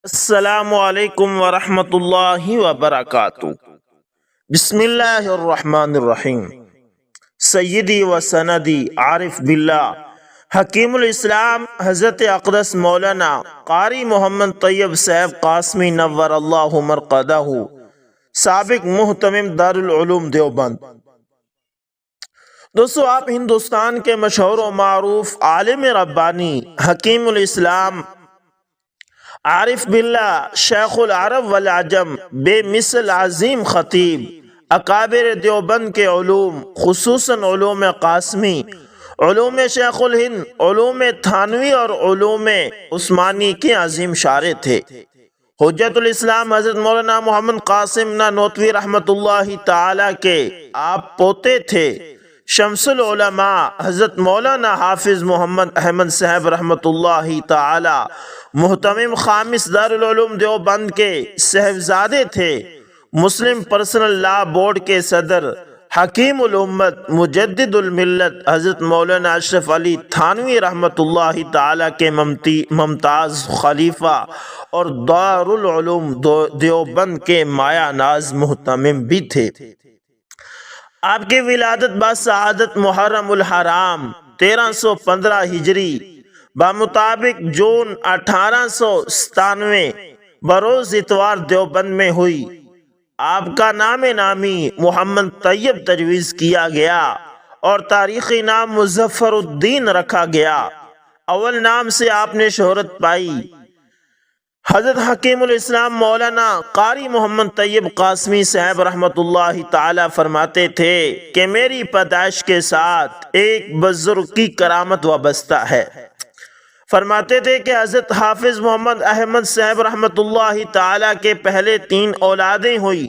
السلام علیکم ورحمۃ اللہ وبرکاتہ۔ بسم اللہ الرحمن الرحیم۔ سیدی و سندی عارف باللہ حکیم الاسلام حضرت اقدس مولانا قاری محمد طیب صاحب قاسمی نور اللہ مرقدہ، سابق محتمم دارالعلوم دیوبند۔ دوستو، آپ ہندوستان کے مشہور و معروف عالم ربانی حکیم الاسلام عارف باللہ شیخ العرب والعجم بے مثل عظیم خطیب اکابر دیوبند کے علوم، خصوصاً علوم قاسمی، علوم شیخ الہند، علوم تھانوی اور علوم عثمانی کے عظیم شارح تھے۔ حجت الاسلام حضرت مولانا محمد قاسم نانوتوی رحمۃ اللہ تعالی کے آپ پوتے تھے۔ شمس العلماء حضرت مولانا حافظ محمد احمد صاحب رحمۃ اللہ تعالی محتمم خامس دارالعلوم دیوبند کے صاحبزادے تھے۔ مسلم پرسنل لا بورڈ کے صدر، حکیم الامت، مجدد الملت حضرت مولانا اشرف علی تھانوی رحمۃ اللہ تعالی کے ممتاز خلیفہ اور دارالعلوم دیوبند کے مایہ ناز محتمم بھی تھے۔ آپ کی ولادت بسعادت محرم الحرام 1315 ہجری بمطابق جون 1897 بروز اتوار دیوبند میں ہوئی۔ آپ کا نام نامی محمد طیب تجویز کیا گیا اور تاریخی نام مظفر الدین رکھا گیا۔ اول نام سے آپ نے شہرت پائی۔ حضرت حکیم الاسلام مولانا قاری محمد طیب قاسمی صاحب رحمۃ اللہ تعالی فرماتے تھے کہ میری پیدائش کے ساتھ ایک بزرگ کی کرامت وابستہ ہے۔ فرماتے تھے کہ حضرت حافظ محمد احمد صاحب رحمۃ اللہ تعالی کے پہلے 3 اولادیں ہوئی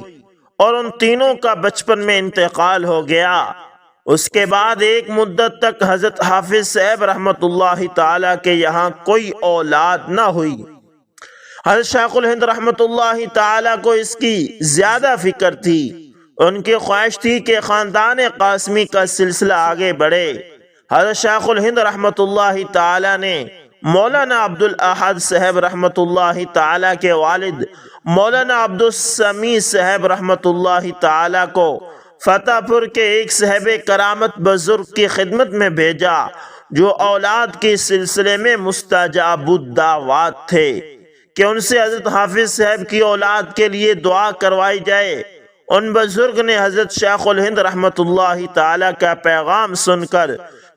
اور ان تینوں کا بچپن میں انتقال ہو گیا۔ اس کے بعد ایک مدت تک حضرت حافظ صاحب رحمۃ اللہ تعالی کے یہاں کوئی اولاد نہ ہوئی۔ حضرت شیخ الہند رحمۃ اللہ تعالی کو اس کی زیادہ فکر تھی۔ ان کی خواہش تھی کہ خاندان قاسمی کا سلسلہ آگے بڑھے۔ حضرت شیخ الہند رحمۃ اللہ تعالی نے مولانا عبدالاحد صاحب رحمۃ اللہ تعالی کے والد مولانا عبدالسمیع صاحب رحمۃ اللہ تعالی کو فتح پور کے ایک صاحب کرامت بزرگ کی خدمت میں بھیجا جو اولاد کے سلسلے میں مستجاب الدعوات تھے، کہ ان سے حضرت حافظ صاحب کی اولاد کے لیے دعا کروائی جائے۔ ان بزرگ نے حضرت شیخ الہند رحمۃ اللہ تعالی کا پیغام سن کر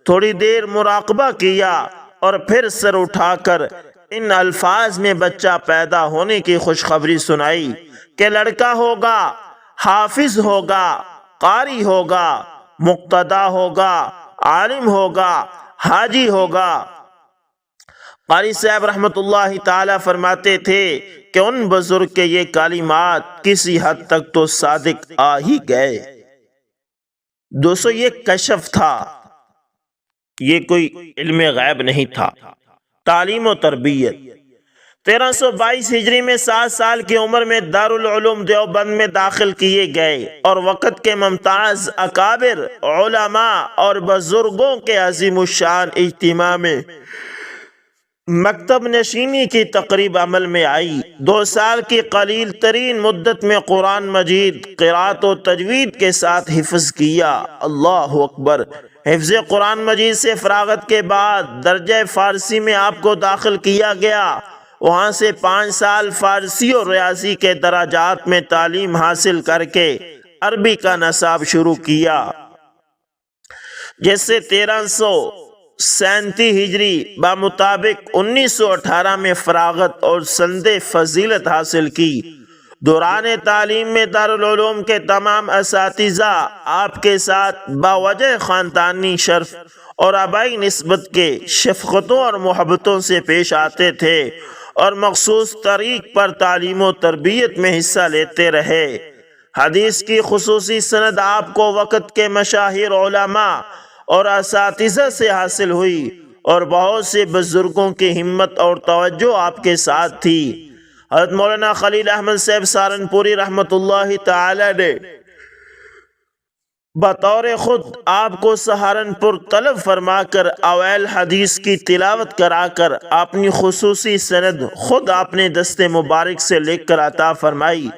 تھوڑی دیر مراقبہ کیا اور پھر سر اٹھا کر ان الفاظ میں بچہ پیدا ہونے کی خوشخبری سنائی کہ لڑکا ہوگا، حافظ ہوگا، قاری ہوگا، مقتدا ہوگا، عالم ہوگا، حاجی ہوگا۔ قاری صاحب رحمۃ اللہ تعالی فرماتے تھے کہ ان بزرگ کے یہ کلمات کسی حد تک تو صادق آ ہی گئے۔ دوستو، یہ کشف تھا، یہ کوئی علم غیب نہیں تھا۔ تعلیم و تربیت 1322 ہجری میں 7 سال کی عمر میں دارالعلوم دیوبند میں داخل کیے گئے اور وقت کے ممتاز اکابر علماء اور بزرگوں کے عظیم الشان اجتماع میں مکتب نشینی کی تقریب عمل میں آئی۔ 2 سال کی قلیل ترین مدت میں قرآن مجید قرات و تجوید کے ساتھ حفظ کیا۔ اللہ اکبر۔ حفظ قرآن مجید سے فراغت کے بعد درجہ فارسی میں آپ کو داخل کیا گیا۔ وہاں سے 5 سال فارسی اور ریاضی کے درجات میں تعلیم حاصل کر کے عربی کا نصاب شروع کیا، جس سے 1337 ہجری بمطابق 1918 میں فراغت اور سند فضیلت حاصل کی۔ دوران تعلیم میں دارالعلوم کے تمام اساتذہ آپ کے ساتھ باوجہ خاندانی شرف اور آبائی نسبت کے شفقتوں اور محبتوں سے پیش آتے تھے اور مخصوص طریق پر تعلیم و تربیت میں حصہ لیتے رہے۔ حدیث کی خصوصی سند آپ کو وقت کے مشاہیر علماء اور اساتذہ سے حاصل ہوئی اور بہت سے بزرگوں کی ہمت اور توجہ آپ کے ساتھ تھی۔ حضرت مولانا خلیل احمد صاحب سہارنپوری رحمۃ اللہ تعالی نے بطور خود آپ کو سہارنپور طلب فرما کر اوائل حدیث کی تلاوت کرا کر اپنی خصوصی سند خود آپ نے دست مبارک سے لکھ کر عطا فرمائی۔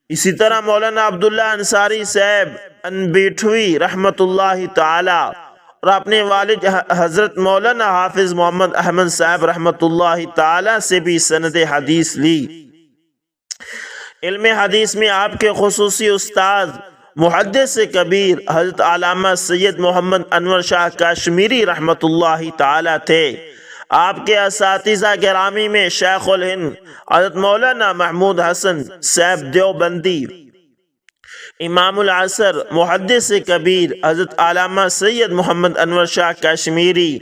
اسی طرح مولانا عبداللہ انصاری صاحب انبیٹھوی رحمت اللہ تعالی اور اپنے والد حضرت مولانا حافظ محمد احمد صاحب رحمت اللہ تعالی سے بھی سند حدیث لی۔ علم حدیث میں آپ کے خصوصی استاد محدث کبیر حضرت علامہ سید محمد انور شاہ کشمیری رحمت اللہ تعالی تھے۔ آپ کے اساتذہ گرامی میں شیخ الہند حضرت مولانا محمود حسن صاحب دیوبندی، امام العصر محدث کبیر حضرت علامہ سید محمد انور شاہ کشمیری،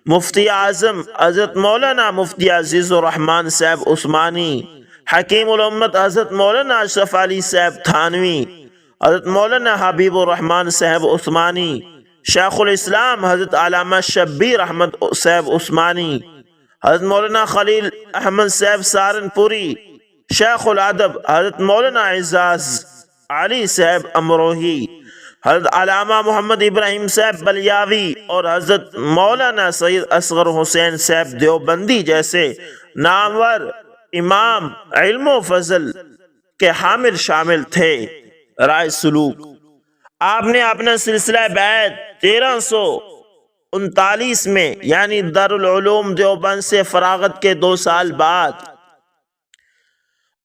مفتی اعظم حضرت مولانا مفتی عزیز الرحمان صاحب عثمانی، حکیم الامت حضرت مولانا اشرف علی صاحب تھانوی، حضرت مولانا حبیب الرحمان صاحب عثمانی، شیخ الاسلام حضرت علامہ شبیر احمد صاحب عثمانی، حضرت مولانا خلیل احمد صاحب سہارنپوری، شیخ الادب حضرت مولانا اعزاز علی صاحب امروہی، حضرت علامہ محمد ابراہیم صاحب بلیاوی اور حضرت مولانا سید اصغر حسین صاحب دیوبندی جیسے نامور امام علم و فضل کے حامل شامل تھے۔ رائے سلوک: آپ نے اپنا سلسلہ بیعت 1339 میں یعنی دارالعلوم دیوبند سے فراغت کے 2 سال بعد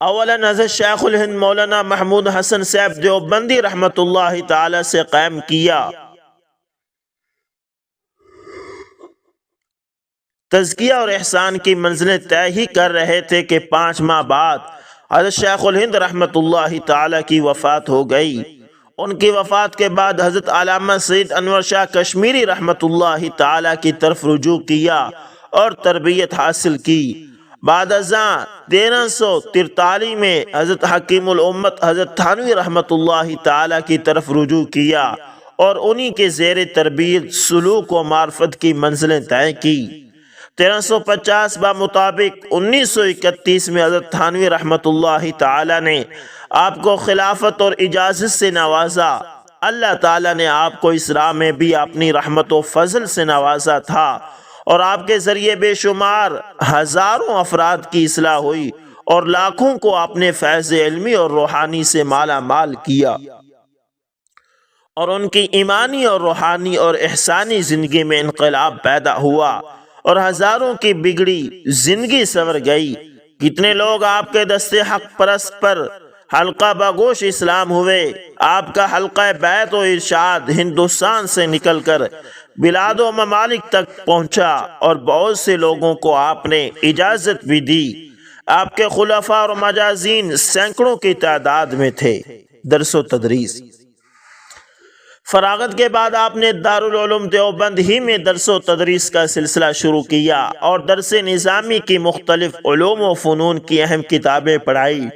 اولاً حضرت شیخ الہند مولانا محمود حسن صاحب دیوبندی رحمت اللہ تعالی سے قائم کیا۔ تزکیہ اور احسان کی منزلیں طے ہی کر رہے تھے کہ 5 ماہ بعد حضرت شیخ الہند رحمت اللہ تعالی کی وفات ہو گئی۔ ان کی وفات کے بعد حضرت علامہ سید انور شاہ کشمیری رحمت اللہ تعالی کی طرف رجوع کیا اور تربیت حاصل کی۔ بعد ازاں 1343 میں حضرت حکیم الامت حضرت تھانوی رحمت اللہ تعالی کی طرف رجوع کیا اور انہی کے زیر تربیت سلوک و معرفت کی منزلیں طے کی۔ 1350 بمطابق 1931 میں حضرت تھانوی رحمت اللہ تعالی نے آپ کو خلافت اور اجازت سے نوازا۔ اللہ تعالی نے آپ کو اس راہ میں بھی اپنی رحمت و فضل سے نوازا تھا اور آپ کے ذریعے بے شمار ہزاروں افراد کی اصلاح ہوئی اور لاکھوں کو اپنے فیض علمی اور روحانی سے مالا مال کیا، اور ان کی ایمانی اور روحانی اور احسانی زندگی میں انقلاب پیدا ہوا اور ہزاروں کی بگڑی زندگی سنور گئی۔ کتنے لوگ آپ کے دستے حق پرست پر حلقہ بگوش اسلام ہوئے۔ آپ کا حلقہ بیعت و ارشاد ہندوستان سے نکل کر بلاد و ممالک تک پہنچا اور بہت سے لوگوں کو آپ نے اجازت بھی دی۔ آپ کے خلفاء اور مجازین سینکڑوں کی تعداد میں تھے۔ درس و تدریس: فراغت کے بعد آپ نے دارالعلوم دیوبند ہی میں درس و تدریس کا سلسلہ شروع کیا اور درس نظامی کی مختلف علوم و فنون کی اہم کتابیں پڑھائی۔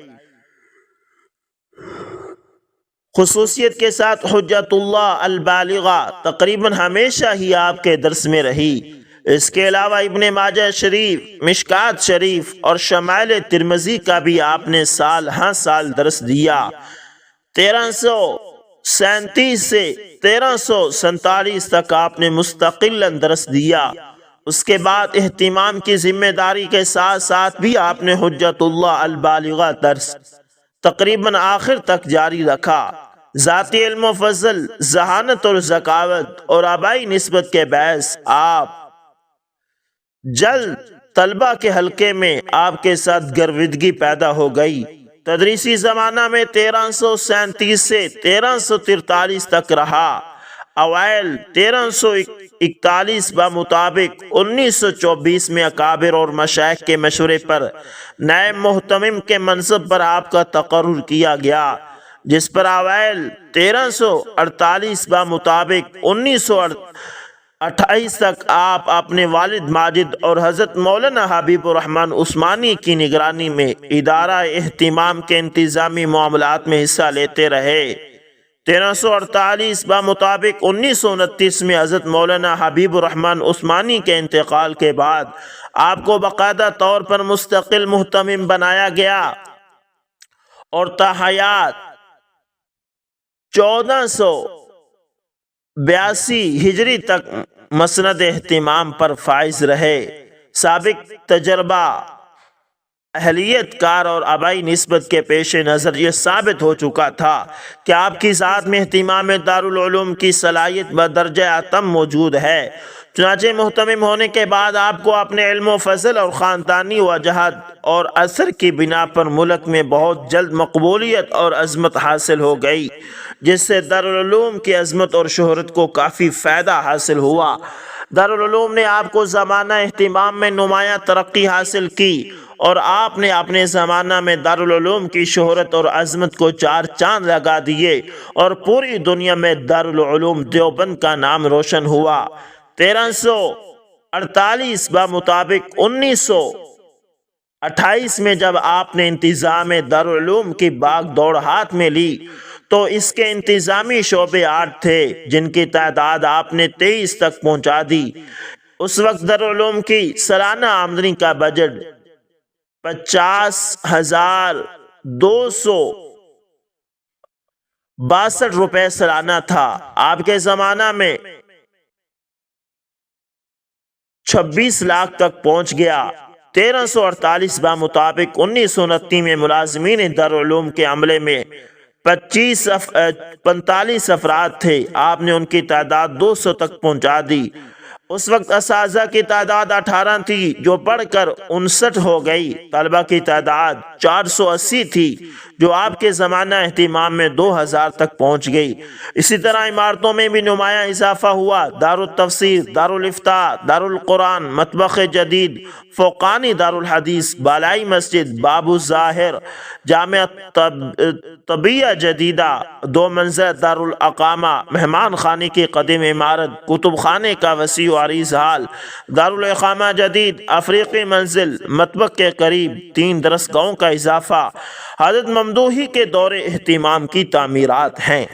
خصوصیت کے ساتھ حجت اللہ البالغہ تقریباً ہمیشہ ہی آپ کے درس میں رہی۔ اس کے علاوہ ابن ماجہ شریف، مشکات شریف اور شمائل ترمذی کا بھی آپ نے سال ہاں سال درس دیا۔ 1337 سے 1347 تک آپ نے مستقلاً درس دیا۔ اس کے بعد اہتمام کی ذمہ داری کے ساتھ ساتھ بھی آپ نے حجت اللہ البالغہ درس تقریباً آخر تک جاری رکھا۔ ذاتی علم و فضل، ذہانت اور ذکاوت اور آبائی نسبت کے باعث آپ جلد طلبہ کے حلقے میں آپ کے ساتھ گرویدگی پیدا ہو گئی۔ تدریسی زمانہ میں 1337 سے 1343 تک رہا۔ اوائل 1341 بمطابق 1924 میں اکابر اور مشائخ کے مشورے پر نائب محتمم کے منصب پر آپ کا تقرر کیا گیا، جس پر اوائل 1348 بمطابق 1928 تک آپ اپنے والد ماجد اور حضرت مولانا حبیب الرحمان عثمانی کی نگرانی میں ادارہ اہتمام کے انتظامی معاملات میں حصہ لیتے رہے۔ 1348 بمطابق 1929 میں حضرت مولانا حبیب الرحمان عثمانی کے انتقال کے بعد آپ کو باقاعدہ طور پر مستقل محتمم بنایا گیا اور تا حیات 82 ہجری تک مسند اہتمام پر فائز رہے۔ سابق تجربہ، اہلیت کار اور آبائی نسبت کے پیش نظر یہ ثابت ہو چکا تھا کہ آپ کی ذات میں اہتمام دارالعلوم کی صلاحیت بدرجہ اتم موجود ہے۔ چنانچہ محتمم ہونے کے بعد آپ کو اپنے علم و فضل اور خاندانی وجاہت اور اثر کی بنا پر ملک میں بہت جلد مقبولیت اور عظمت حاصل ہو گئی، جس سے دارالعلوم کی عظمت اور شہرت کو کافی فائدہ حاصل ہوا۔ دارالعلوم نے آپ کو زمانہ اہتمام میں نمایاں ترقی حاصل کی اور آپ نے اپنے زمانہ میں دارالعلوم کی شہرت اور عظمت کو چار چاند لگا دیے اور پوری دنیا میں دارالعلوم دیوبند کا نام روشن ہوا۔ 1348 بمطابق 1928 میں جب آپ نے انتظام دارالعلوم کی باغ دوڑ ہاتھ میں لی تو اس کے انتظامی شعبے 8 تھے، جن کی تعداد آپ نے 23 تک پہنچا دی۔ اس وقت دارالعلوم کی سالانہ آمدنی کا بجٹ 50,262 روپے سالانہ تھا۔ آپ کے زمانہ میں 26 لاکھ تک پہنچ گیا۔ 1348 بمطابق 1929 میں ملازمین دارالعلوم کے عملے میں 45 افراد تھے، آپ نے ان کی تعداد 200 تک پہنچا دی۔ اس وقت اساتذہ کی تعداد 18 تھی جو بڑھ کر 59 ہو گئی۔ طلبہ کی تعداد 480 تھی جو آپ کے زمانہ اہتمام میں 2000 تک پہنچ گئی۔ اسی طرح عمارتوں میں بھی نمایاں اضافہ ہوا۔ دارالتفسیر، دارالفتاء، دارالقرآن، مطبخ جدید، فوقانی دارالحدیث، بالائی مسجد، باب الظاہر، جامع طبیہ جدیدہ، 2 منزل دارالاقامہ، مہمان خانے کی قدیم عمارت، کتب خانے کا وسیع و عریض ہال، دارالاقامہ جدید، افریقی منزل، مطبخ کے قریب 3 درسگاہوں کا اضافہ، حضرت ممدوحی کے دور اہتمام کی تعمیرات ہیں۔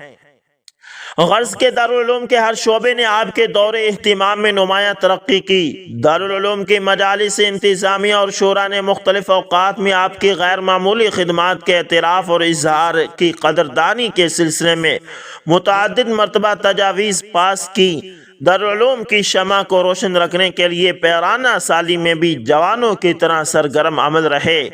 غرض کے دارالعلوم کے ہر شعبے نے آپ کے دور اہتمام میں نمایاں ترقی کی۔ دارالعلوم کی مجالس انتظامیہ اور شورا نے مختلف اوقات میں آپ کی غیر معمولی خدمات کے اعتراف اور اظہار کی قدردانی کے سلسلے میں متعدد مرتبہ تجاویز پاس کی۔ دارالعلوم کی شمع کو روشن رکھنے کے لیے پیرانہ سالی میں بھی جوانوں کی طرح سرگرم عمل رہے۔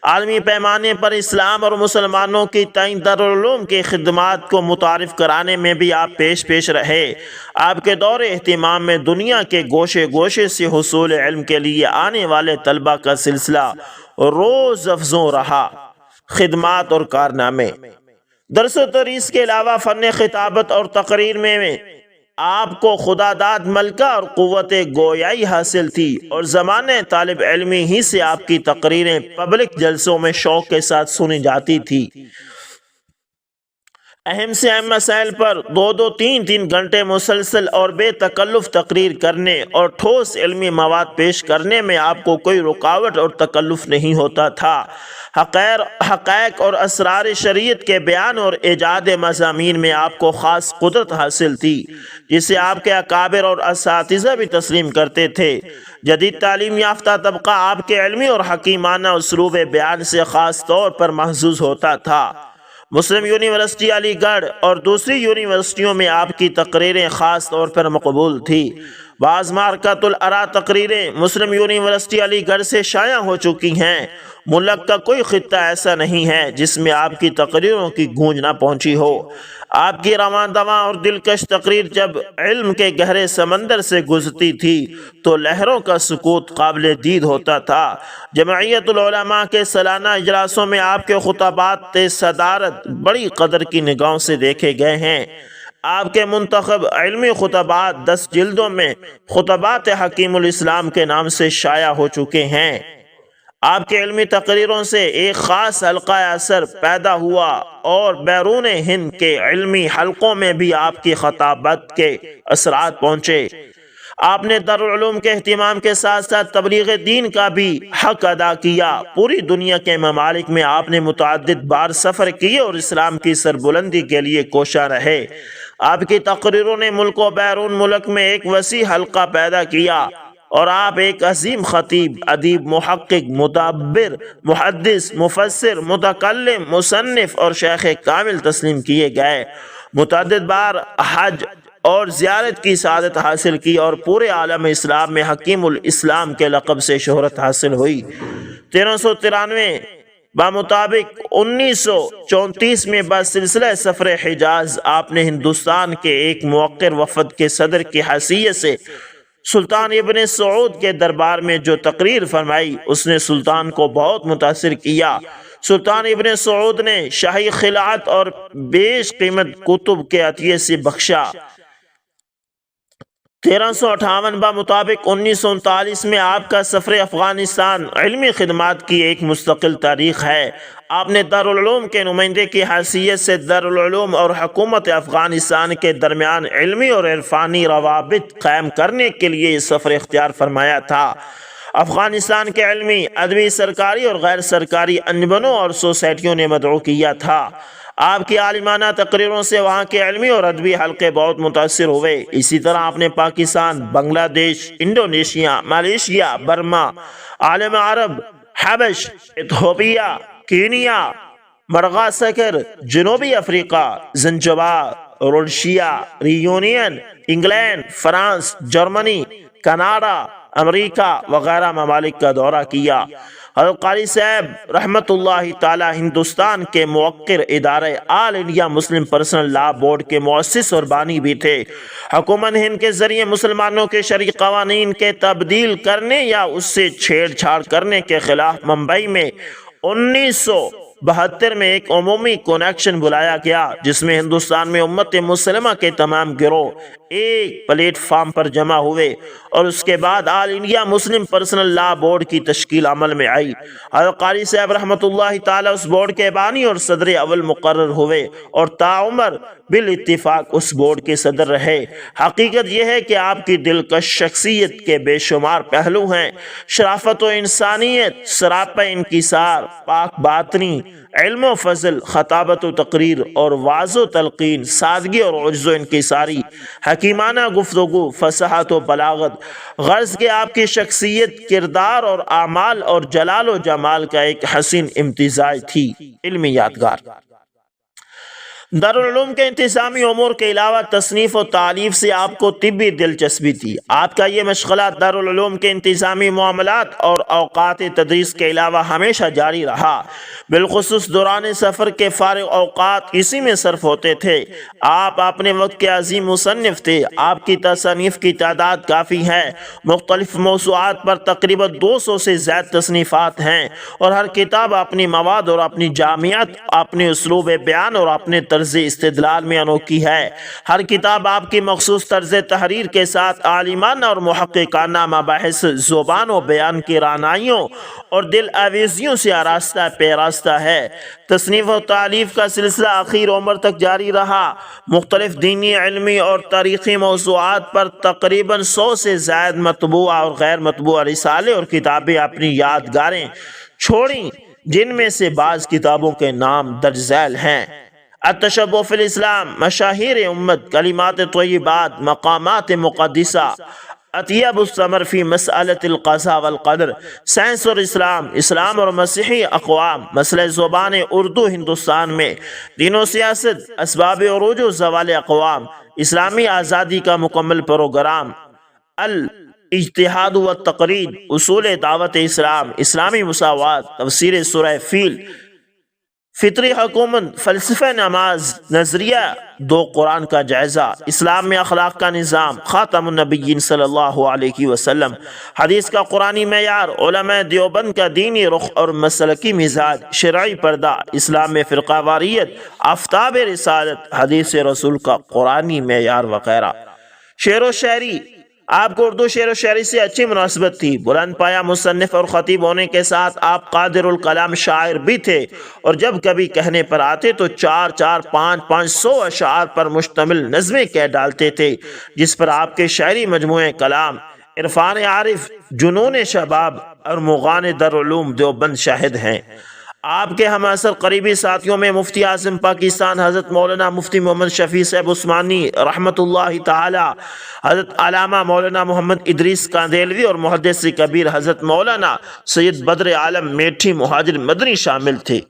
عالمی پیمانے پر اسلام اور مسلمانوں کی تئیں دارالعلوم کی خدمات کو متعارف کرانے میں بھی آپ پیش رہے۔ آپ کے دور اہتمام میں دنیا کے گوشے گوشے سے حصول علم کے لیے آنے والے طلبہ کا سلسلہ روز افزوں رہا۔ خدمات اور کارنامے: درس و تدریس کے علاوہ فن خطابت اور تقریر میں آپ کو خدا داد ملکہ اور قوت گویائی حاصل تھی اور زمانے طالب علمی ہی سے آپ کی تقریریں پبلک جلسوں میں شوق کے ساتھ سنی جاتی تھی۔ اہم سے اہم مسائل پر 2-3 گھنٹے مسلسل اور بے تکلف تقریر کرنے اور ٹھوس علمی مواد پیش کرنے میں آپ کو کوئی رکاوٹ اور تکلف نہیں ہوتا تھا۔ حقائق اور اسرار شریعت کے بیان اور ایجاد مضامین میں آپ کو خاص قدرت حاصل تھی، جسے آپ کے اکابر اور اساتذہ بھی تسلیم کرتے تھے۔ جدید تعلیم یافتہ طبقہ آپ کے علمی اور حکیمانہ اسلوب بیان سے خاص طور پر محظوظ ہوتا تھا۔ مسلم یونیورسٹی علی گڑھ اور دوسری یونیورسٹیوں میں آپ کی تقریریں خاص طور پر مقبول تھی۔ بعض مارکۃ الآراء تقریریں مسلم یونیورسٹی علی گڑھ سے شائع ہو چکی ہیں۔ ملک کا کوئی خطہ ایسا نہیں ہے جس میں آپ کی تقریروں کی گونج نہ پہنچی ہو۔ آپ کی رواں دواں اور دلکش تقریر جب علم کے گہرے سمندر سے گزرتی تھی تو لہروں کا سکوت قابل دید ہوتا تھا۔ جمعیت العلماء کے سالانہ اجلاسوں میں آپ کے خطبات صدارت بڑی قدر کی نگاہوں سے دیکھے گئے ہیں۔ آپ کے منتخب علمی خطبات 10 جلدوں میں خطبات حکیم الاسلام کے نام سے شائع ہو چکے ہیں۔ آپ کے علمی تقریروں سے ایک خاص حلقہ اثر پیدا ہوا اور بیرون ہند کے علمی حلقوں میں بھی آپ کی خطابت کے اثرات پہنچے۔ آپ نے دارالعلوم کے اہتمام کے ساتھ ساتھ تبلیغ دین کا بھی حق ادا کیا۔ پوری دنیا کے ممالک میں آپ نے متعدد بار سفر کیے اور اسلام کی سربلندی کے لیے کوشاں رہے۔ آپ کی تقریروں نے ملک و بیرون ملک میں ایک وسیع حلقہ پیدا کیا اور آپ ایک عظیم خطیب، ادیب، محقق، مدبر، محدث، مفسر، متکلم، مصنف اور شیخ کامل تسلیم کیے گئے۔ متعدد بار حج، اور زیارت کی سعادت حاصل کی اور پورے عالم اسلام میں حکیم الاسلام کے لقب سے شہرت حاصل ہوئی۔ 1393 بمطابق 1934 میں بسلسلہ سفر حجاز آپ نے ہندوستان کے ایک موقر وفد کے صدر کی حیثیت سے سلطان ابن سعود کے دربار میں جو تقریر فرمائی اس نے سلطان کو بہت متاثر کیا۔ سلطان ابن سعود نے شاہی خلعت اور بیش قیمت کتب کے عطیے سے بخشا۔ 1358 بمطابق 1939 میں آپ کا سفر افغانستان علمی خدمات کی ایک مستقل تاریخ ہے۔ آپ نے دارالعلوم کے نمائندے کی حیثیت سے دارالعلوم اور حکومت افغانستان کے درمیان علمی اور عرفانی روابط قائم کرنے کے لیے یہ سفر اختیار فرمایا تھا۔ افغانستان کے علمی، ادبی، سرکاری اور غیر سرکاری انجمنوں اور سوسائٹیوں نے مدعو کیا تھا۔ آپ کی عالمانہ تقریروں سے وہاں کے علمی اور ادبی حلقے بہت متاثر ہوئے۔ اسی طرح آپ نے Pakistan, Bangladesh, Indonesia, Malaysia, Burma, عالم عرب، حبش، ایتھوپیا، کینیا، مڈغاسکر، جنوبی افریقہ، Zanzibar, Rhodesia, Reunion, England, France, Germany, Canada, امریکہ وغیرہ ممالک کا دورہ کیا۔ حضرت قاری صاحب رحمت اللہ تعالی ہندوستان کے موقر ادارے آل انڈیا مسلم پرسنل لا بورڈ کے مؤسس اور بانی بھی تھے۔ حکومت ہند کے ذریعے مسلمانوں کے شرعی قوانین کے تبدیل کرنے یا اس سے چھیڑ چھاڑ کرنے کے خلاف ممبئی میں 1972 میں ایک عمومی کنونشن بلایا گیا جس میں ہندوستان میں امت مسلمہ کے تمام گروہ ایک پلیٹ فارم پر جمع ہوئے اور اس کے بعد آل انڈیا مسلم پرسنل لا بورڈ کی تشکیل عمل میں آئی۔ حضرت قاری صاحب رحمت اللہ تعالی اس بورڈ کے بانی اور صدر اول مقرر ہوئے اور تاعمر بالاتفاق اس بورڈ کے صدر رہے۔ حقیقت یہ ہے کہ آپ کی دلکش شخصیت کے بے شمار پہلو ہیں۔ شرافت و انسانیت، سراپا انکسار، پاک باطنی، علم و فضل، خطابت و تقریر اور واعظ و تلقین، سادگی اور عجز و انکساری، حکیمانہ گفتگو، فصاحت و بلاغت، غرض کہ آپ کی شخصیت، کردار اور اعمال اور جلال و جمال کا ایک حسین امتزاج تھی۔ علمی یادگار دارالعلوم کے انتظامی امور کے علاوہ تصنیف و تالیف سے آپ کو طبی دلچسپی تھی۔ آپ کا یہ مشغلہ دارالعلوم کے انتظامی معاملات اور اوقات تدریس کے علاوہ ہمیشہ جاری رہا۔ بالخصوص دوران سفر کے فارغ اوقات اسی میں صرف ہوتے تھے۔ آپ اپنے وقت کے عظیم مصنف تھے۔ آپ کی تصانیف کی تعداد کافی ہے۔ مختلف موضوعات پر تقریباً 200 سے زائد تصنیفات ہیں اور ہر کتاب اپنی مواد اور اپنی جامعیت، اپنے اسلوب بیان اور اپنے طرز استدلال میں انوکھی ہے۔ ہر کتاب آپ کی مخصوص طرز تحریر کے ساتھ عالمانہ اور محققانہ مباحث، زبان و بیان کی رعنائیوں اور دل آویزیوں سے آراستہ پیراستہ ہے۔ تصنیف و تالیف کا سلسلہ آخر عمر تک جاری رہا۔ مختلف دینی، علمی اور تاریخی موضوعات پر تقریباً 100 سے زائد مطبوعہ اور غیر مطبوعہ رسالے اور کتابیں اپنی یادگاریں چھوڑیں، جن میں سے بعض کتابوں کے نام درج ذیل ہیں: التشبہ فی الاسلام، مشاہیر امت، کلمات طیبات، مقامات مقدسہ، اطیب الثمر فی مسألۃ القضاء والقدر، سائنس اور اسلام، اسلام اور مسیحی اقوام، مسئلہ زبان اردو ہندوستان میں، دین و سیاست، اسباب عروج و زوال اقوام، اسلامی آزادی کا مکمل پروگرام، الاجتہاد والتقلید، اصول دعوت اسلام، اسلامی مساوات، تفسیر سورہ فیل، فطری حکومت، فلسفہ نماز، نظریہ دو قرآن کا جائزہ، اسلام میں اخلاق کا نظام، خاتم النبیین صلی اللہ علیہ وسلم، حدیث کا قرآنی معیار، علماء دیوبند کا دینی رخ اور مسلکی مزاج، شرعی پردہ، اسلام میں فرقہ واریت، آفتاب رسالت، حدیث رسول کا قرآنی معیار وغیرہ۔ شعر و شاعری، آپ کو اردو شعر و شاعری سے اچھی مناسبت تھی۔ بلند پایہ مصنف اور خطیب ہونے کے ساتھ آپ قادر الکلام شاعر بھی تھے اور جب کبھی کہنے پر آتے تو 400-500 اشعار پر مشتمل نظمیں کہہ ڈالتے تھے، جس پر آپ کے شاعری مجموعے کلام، عرفان عارف، جنون شباب اور مغان دارالعلوم دیوبند شاہد ہیں۔ آپ کے ہم عصر قریبی ساتھیوں میں مفتی اعظم پاکستان حضرت مولانا مفتی محمد شفیع صاحب عثمانی رحمت اللہ تعالی، حضرت علامہ مولانا محمد ادریس کاندیلوی اور محدث کبیر حضرت مولانا سید بدر عالم میٹھی مہاجر مدنی شامل تھے۔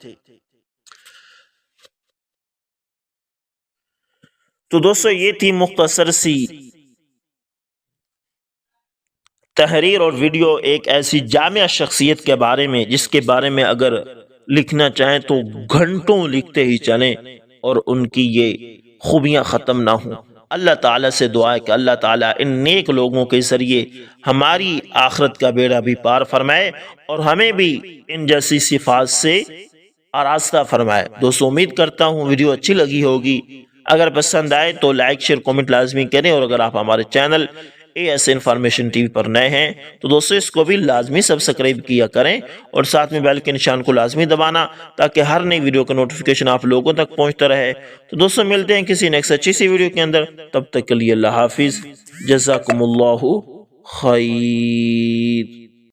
تو دوستو یہ تھی مختصر سی تحریر اور ویڈیو ایک ایسی جامع شخصیت کے بارے میں جس کے بارے میں اگر لکھنا چاہیں تو گھنٹوں لکھتے ہی چلیں اور ان کی یہ خوبیاں ختم نہ ہوں۔ اللہ تعالیٰ سے دعا ہے کہ اللہ تعالیٰ ان نیک لوگوں کے ذریعے ہماری آخرت کا بیڑا بھی پار فرمائے اور ہمیں بھی ان جیسی صفات سے آراستہ فرمائے۔ دوستو امید کرتا ہوں ویڈیو اچھی لگی ہوگی، اگر پسند آئے تو لائک شیئر کومنٹ لازمی کریں، اور اگر آپ ہمارے channel AS information TV پر نئے ہیں تو دوستو اس کو بھی لازمی سبسکرائب کیا کریں اور ساتھ میں بیل کے نشان کو لازمی دبانا تاکہ ہر نئی ویڈیو کا نوٹیفیکیشن آپ لوگوں تک پہنچتا رہے۔ تو دوستو ملتے ہیں کسی نیکسٹ اچھی سی ویڈیو کے اندر، تب تک کے لیے اللہ حافظ، جزاکم اللہ خیر۔